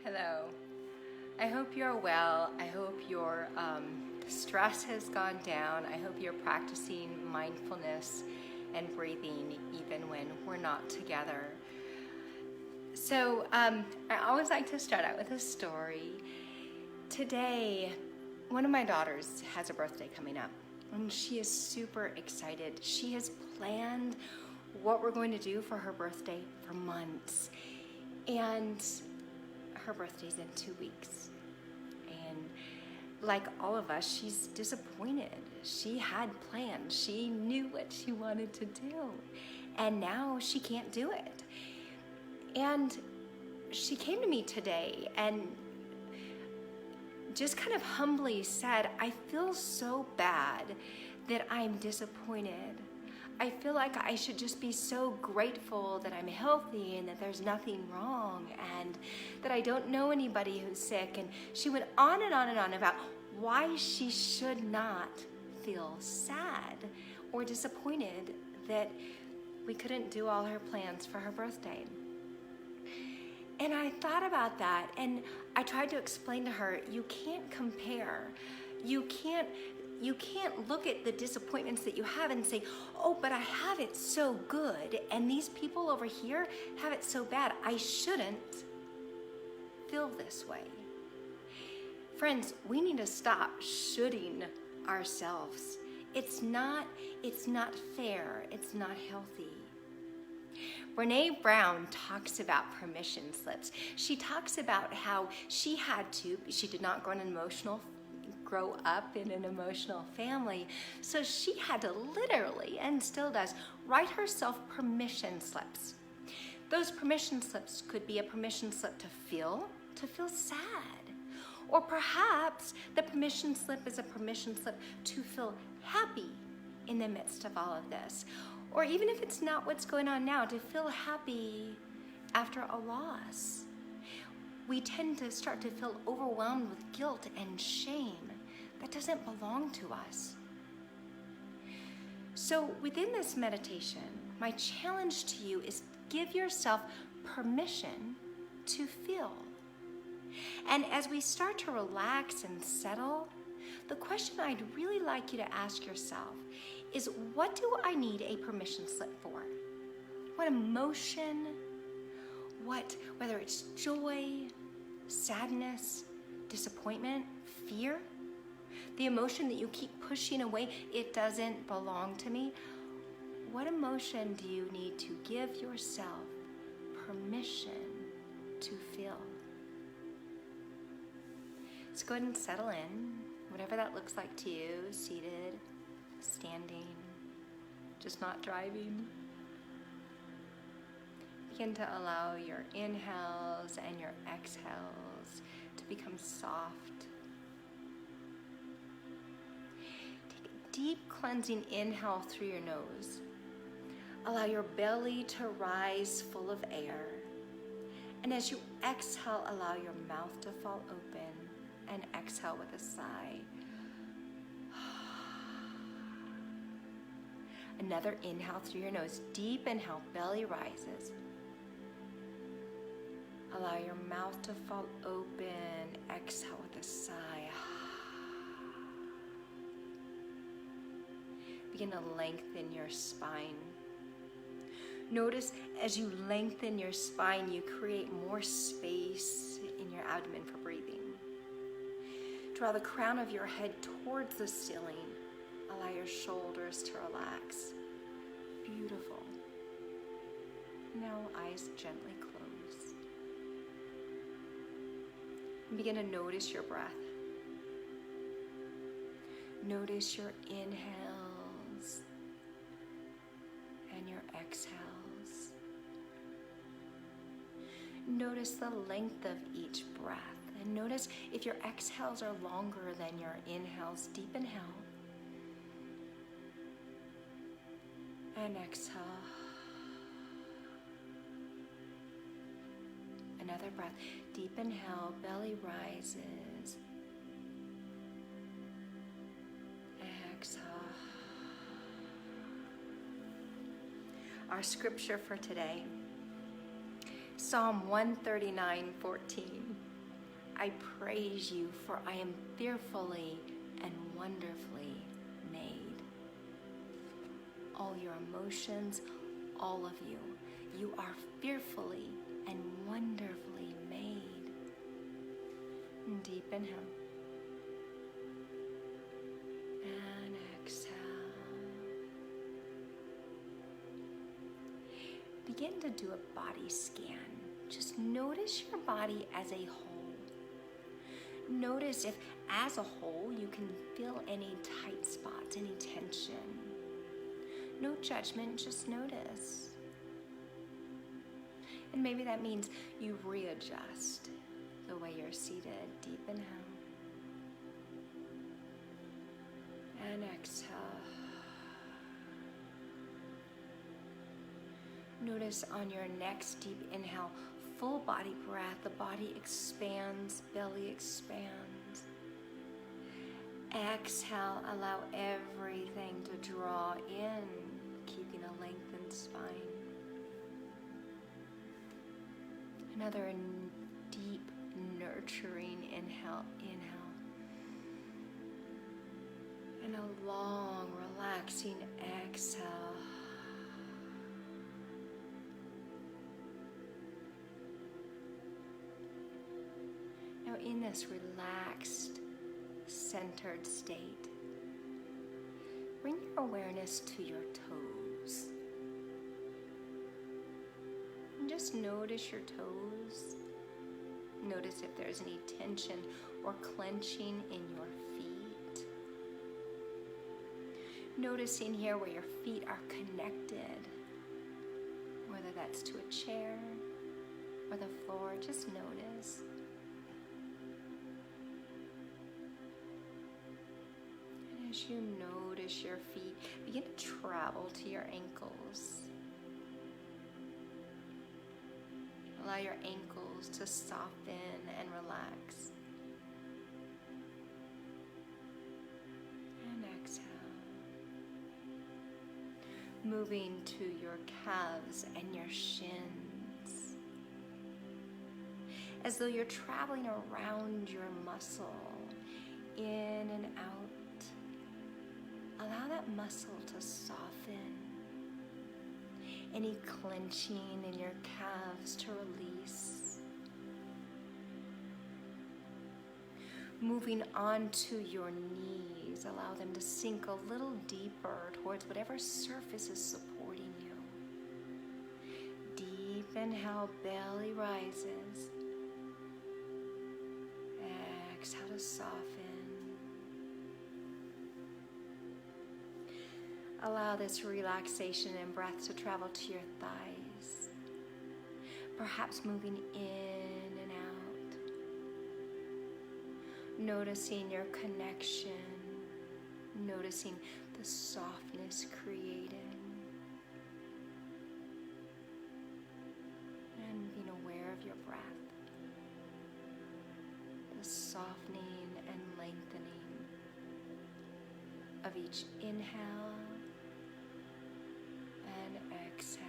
Hello. I hope you're well. I hope your stress has gone down. I hope you're practicing mindfulness and breathing even when we're not together. So I always like to start out with a story. Today, one of my daughters has a birthday coming up, and she is super excited. She has planned what we're going to do for her birthday for months. And her birthday's in 2 weeks. And like all of us, she's disappointed. She had plans. She knew what she wanted to do. And now she can't do it. And she came to me today and just kind of humbly said, I feel so bad that I'm disappointed. I feel like I should just be so grateful that I'm healthy and that there's nothing wrong and that I don't know anybody who's sick. And she went on and on and on about why she should not feel sad or disappointed that we couldn't do all her plans for her birthday. And I thought about that, and I tried to explain to her, you can't compare. You can't look at the disappointments that you have and say, oh, but I have it so good, and these people over here have it so bad. I shouldn't feel this way. Friends, we need to stop shoulding ourselves. It's not fair. It's not healthy. Brené Brown talks about permission slips. She talks about how she did not grow up in an emotional family, so she had to literally, and still does, write herself permission slips. Those permission slips could be a permission slip to feel sad, or perhaps the permission slip is a permission slip to feel happy in the midst of all of this, or even if it's not what's going on now, to feel happy after a loss. We tend to start to feel overwhelmed with guilt and shame. That doesn't belong to us. So within this meditation, my challenge to you is give yourself permission to feel. And as we start to relax and settle, the question I'd really like you to ask yourself is, what do I need a permission slip for? What emotion, whether it's joy, sadness, disappointment, fear, the emotion that you keep pushing away, it doesn't belong to me. What emotion do you need to give yourself permission to feel? Let's go ahead and settle in, whatever that looks like to you, seated, standing, just not driving. Begin to allow your inhales and your exhales to become soft. Take a deep cleansing inhale through your nose. Allow your belly to rise full of air. And as you exhale, allow your mouth to fall open and exhale with a sigh. Another inhale through your nose. Deep inhale, belly rises. Allow your mouth to fall open. Exhale with a sigh. Begin to lengthen your spine. Notice as you lengthen your spine, you create more space in your abdomen for breathing. Draw the crown of your head towards the ceiling. Allow your shoulders to relax. Beautiful. Now eyes gently close. And begin to notice your breath. Notice your inhales and your exhales. Notice the length of each breath. And notice if your exhales are longer than your inhales. Deep inhale. And exhale. Another breath. Deep inhale, belly rises. Exhale. Our scripture for today, Psalm 139:14. I praise you, for I am fearfully and wonderfully made. All your emotions, all of you, you are fearfully and wonderfully made. And deep inhale. And exhale. Begin to do a body scan. Just notice your body as a whole. Notice if, as a whole, you can feel any tight spots, any tension. No judgment, just notice. And maybe that means you readjust the way you're seated. Deep inhale. And exhale. Notice on your next deep inhale, full body breath, the body expands, belly expands. Exhale, allow everything to draw in, keeping a lengthened spine. Another deep, nurturing inhale, and a long, relaxing exhale. Now in this relaxed, centered state, bring your awareness to your toes. And just notice your toes. Notice if there's any tension or clenching in your feet. Noticing here where your feet are connected, whether that's to a chair or the floor, just notice. And as you notice your feet, begin to travel to your ankles. Allow your ankles to soften and relax. And exhale. Moving to your calves and your shins. As though you're traveling around your muscle, in and out. Allow that muscle to soften. Any clenching in your calves to release. Moving onto your knees, allow them to sink a little deeper towards whatever surface is supporting you. Deep inhale, belly rises. Exhale to soften. Allow this relaxation and breath to travel to your thighs, perhaps moving in and out, noticing your connection, noticing the softness created, and being aware of your breath, the softening and lengthening of each inhale and exhale.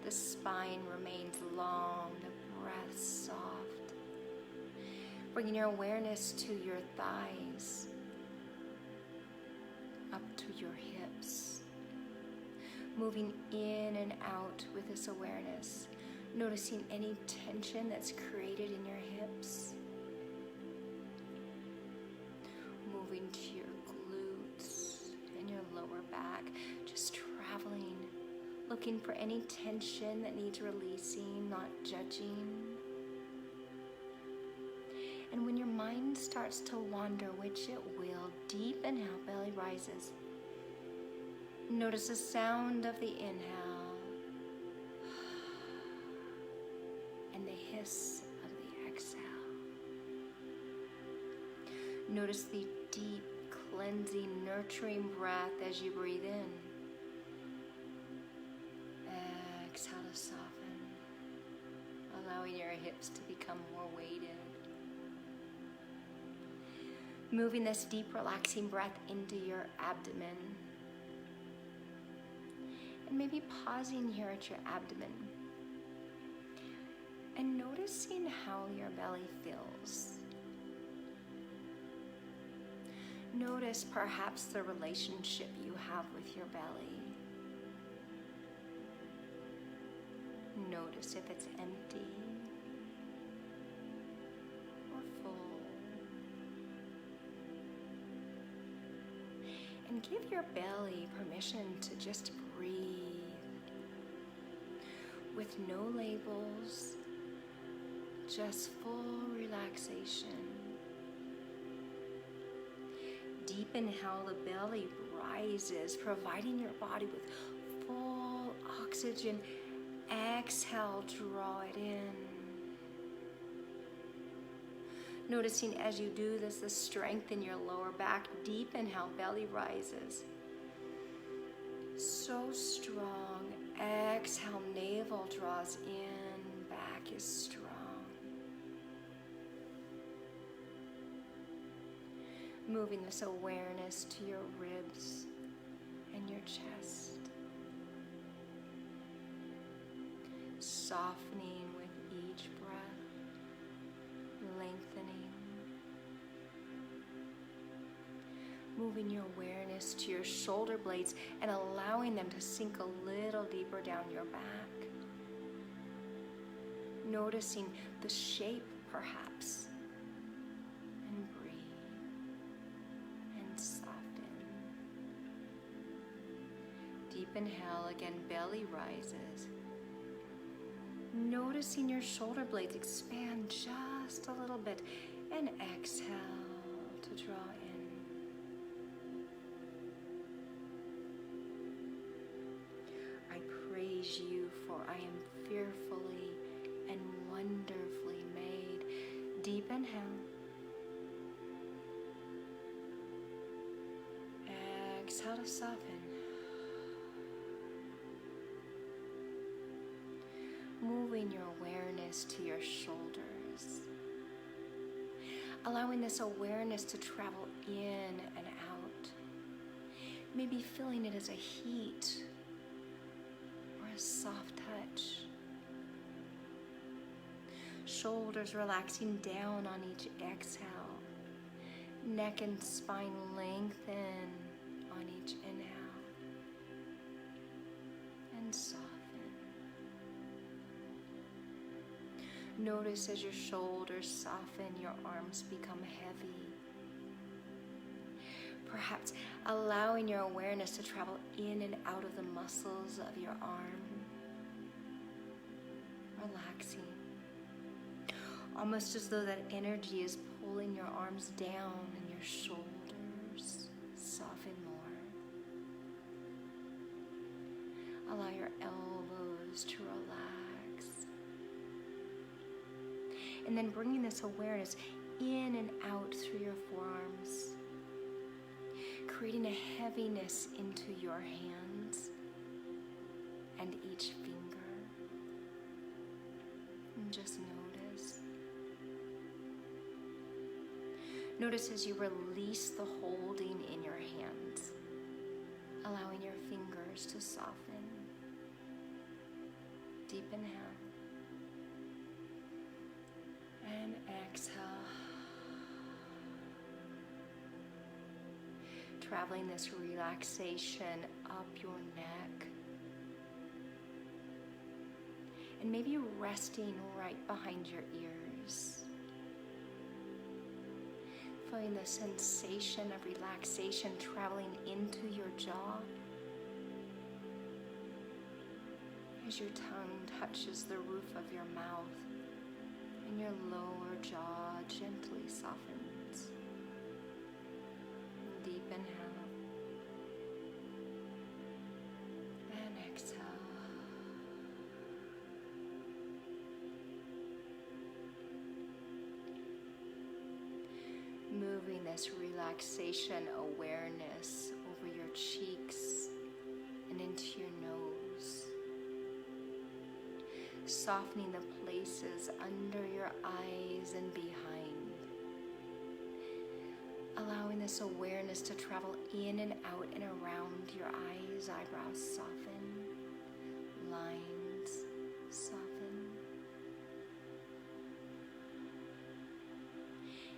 The spine remains long, the breath soft. Bringing your awareness to your thighs, up to your hips. Moving in and out with this awareness. Noticing any tension that's created in your hips. Moving to your glutes and your lower back. Just traveling, looking for any tension that needs releasing, not judging. And when your mind starts to wander, which it will, deep inhale, belly rises. Notice the sound of the inhale and the hiss of the exhale. Notice the deep, cleansing, nurturing breath as you breathe in. Exhale to soften, allowing your hips to become more weighted. Moving this deep, relaxing breath into your abdomen. And maybe pausing here at your abdomen. And noticing how your belly feels. Notice perhaps the relationship you have with your belly. Notice if it's empty or full. And give your belly permission to just breathe with no labels, just full relaxation. Deep inhale, the belly rises, providing your body with full oxygen. Exhale, draw it in. Noticing as you do this, the strength in your lower back. Deep inhale, belly rises. So strong. Exhale, navel draws in, back is strong. Moving this awareness to your ribs and your chest. Softening with each breath, lengthening. Moving your awareness to your shoulder blades and allowing them to sink a little deeper down your back. Noticing the shape perhaps. And breathe and soften. Deep inhale, again, belly rises. Noticing your shoulder blades expand just a little bit, and exhale to draw in. I praise you, for I am fearfully and wonderfully made. Deep inhale. Exhale to soften. Moving your awareness to your shoulders. Allowing this awareness to travel in and out. Maybe feeling it as a heat or a soft touch. Shoulders relaxing down on each exhale. Neck and spine lengthen on each inhale. And soften. Notice as your shoulders soften, your arms become heavy. Perhaps allowing your awareness to travel in and out of the muscles of your arm. Relaxing. Almost as though that energy is pulling your arms down and your shoulders soften more. Allow your elbows to relax. And then bringing this awareness in and out through your forearms, creating a heaviness into your hands and each finger. And just notice. Notice as you release the holding in your hands, allowing your fingers to soften. Deep inhale. And exhale. Traveling this relaxation up your neck. And maybe resting right behind your ears. Feeling the sensation of relaxation traveling into your jaw. As your tongue touches the roof of your mouth. And your lower jaw gently softens. Deep inhale. And exhale. Moving this relaxation awareness over your cheeks and into your nose. Softening the places under your eyes and behind. Allowing this awareness to travel in and out and around your eyes, eyebrows soften, lines soften.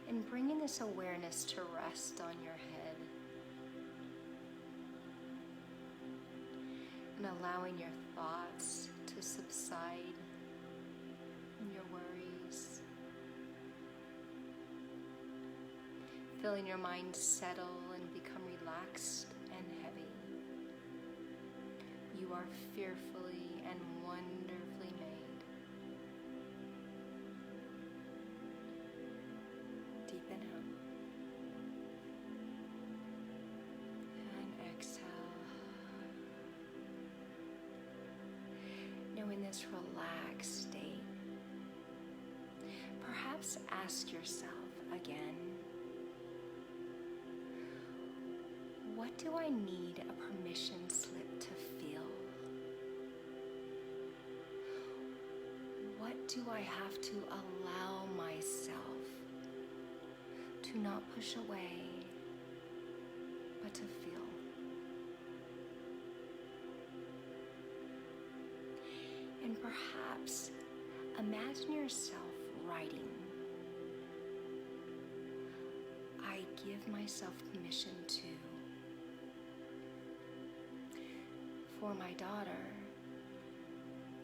And bringing this awareness to rest on your head. And allowing your thoughts to subside and your worries. Feeling your mind settle and become relaxed and heavy. You are fearfully and wonderfully made. Deep inhale. And exhale. Now in this relaxed state, perhaps ask yourself again, what do I need a permission slip to feel? What do I have to allow myself to not push away, but to feel? And perhaps imagine yourself writing, I give myself permission to. For my daughter,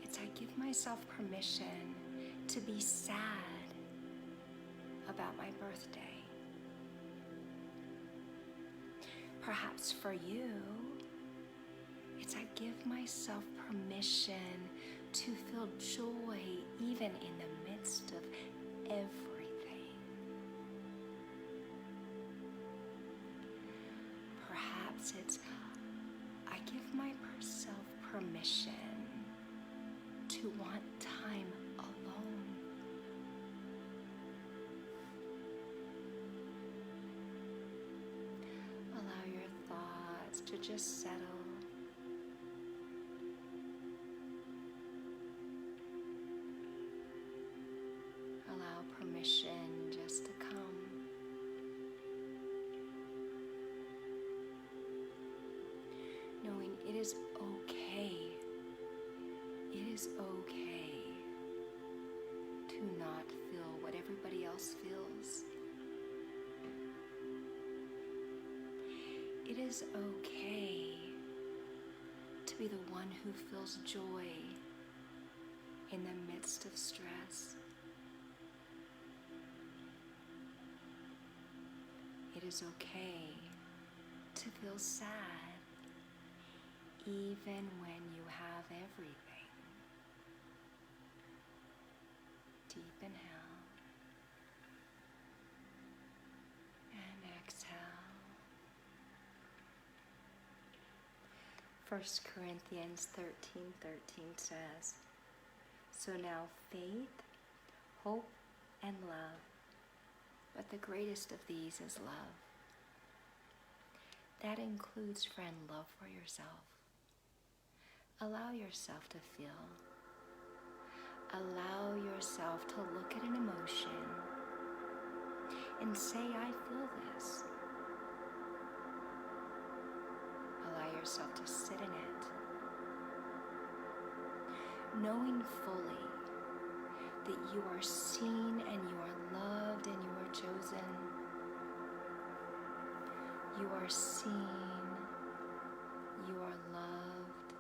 it's I give myself permission to be sad about my birthday. Perhaps for you, it's I give myself permission to feel joy even in the midst of everything. Perhaps it's I give myself permission to want time alone. Allow your thoughts to just settle. Allow permission just to come. Knowing it is okay. It is okay to not feel what everybody else feels. It is okay to be the one who feels joy in the midst of stress. It is okay to feel sad even when you have everything. Deep inhale and exhale. 1 Corinthians 13:13 says, so now faith, hope, and love, but the greatest of these is love. That includes, friend, love for yourself. Allow yourself to feel. Allow yourself to look at an emotion and say, I feel this. Allow yourself to sit in it, knowing fully that you are seen and you are loved and you are chosen. You are seen, you are loved,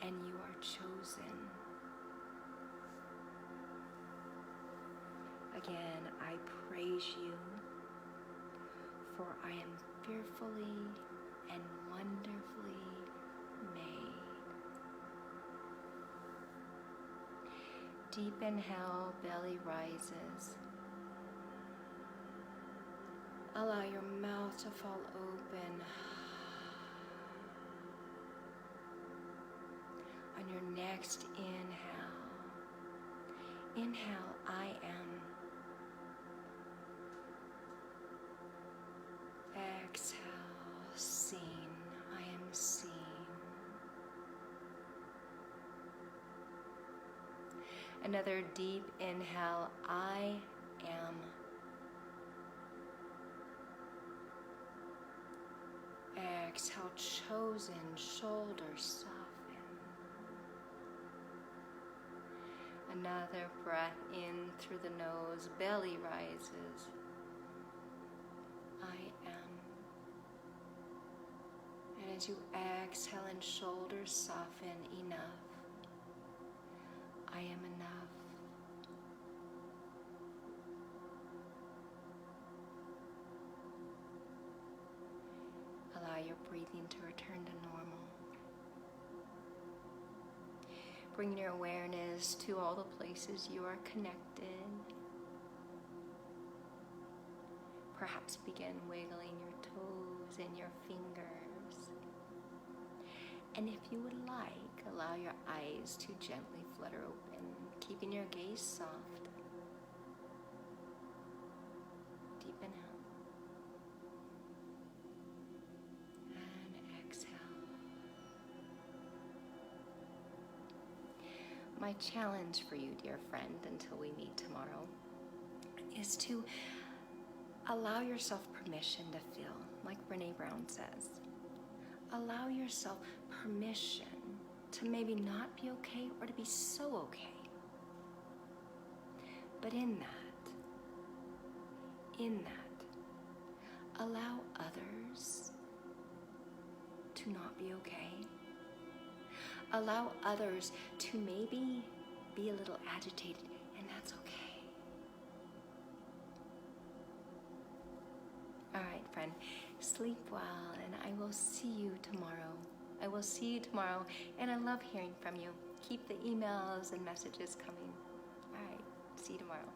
and you are chosen. Again, I praise you, for I am fearfully and wonderfully made. Deep inhale, belly rises. Allow your mouth to fall open. On your next inhale, I am. Exhale, seen, I am seen. Another deep inhale, I am. Exhale, chosen, shoulders soften. Another breath in through the nose, belly rises. I am. And as you exhale and shoulders soften, enough. I am enough. Allow your breathing to return to normal. Bring your awareness to all the places you are connected. Perhaps begin wiggling your toes and your fingers. And if you would like, allow your eyes to gently flutter open, keeping your gaze soft. Deep inhale. And exhale. My challenge for you, dear friend, until we meet tomorrow, is to allow yourself permission to feel, like Brené Brown says. Allow yourself permission to maybe not be okay or to be so okay. But in that, allow others to not be okay. Allow others to maybe be a little agitated, and that's okay. All right, friend, sleep well, and I will see you tomorrow. And I love hearing from you. Keep the emails and messages coming. All right, see you tomorrow.